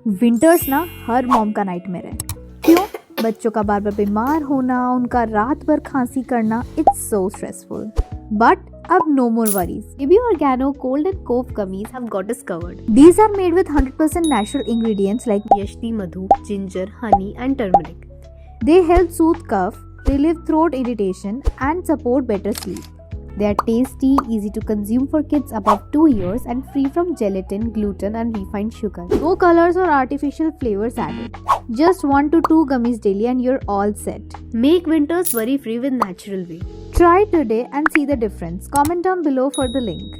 Winters ना her mom का nightmare है। क्यों? बच्चों का बार बार बीमार होना, उनका रात भर खांसी करना, इट्स सो स्ट्रेसफुल। बट अब no more worries. Baby Organo cold and cough gummies have got us covered. These are made with 100% natural ingredients like Yashti Madhu, ginger, honey and turmeric. They help soothe cough, relieve throat irritation and support better sleep. They are tasty, easy to consume for kids above 2 years and free from gelatin, gluten and refined sugar. No colors or artificial flavors added. Just 1 to 2 gummies daily and you're all set. Make winters worry free with natural way. Try today and see the difference. Comment down below for the link.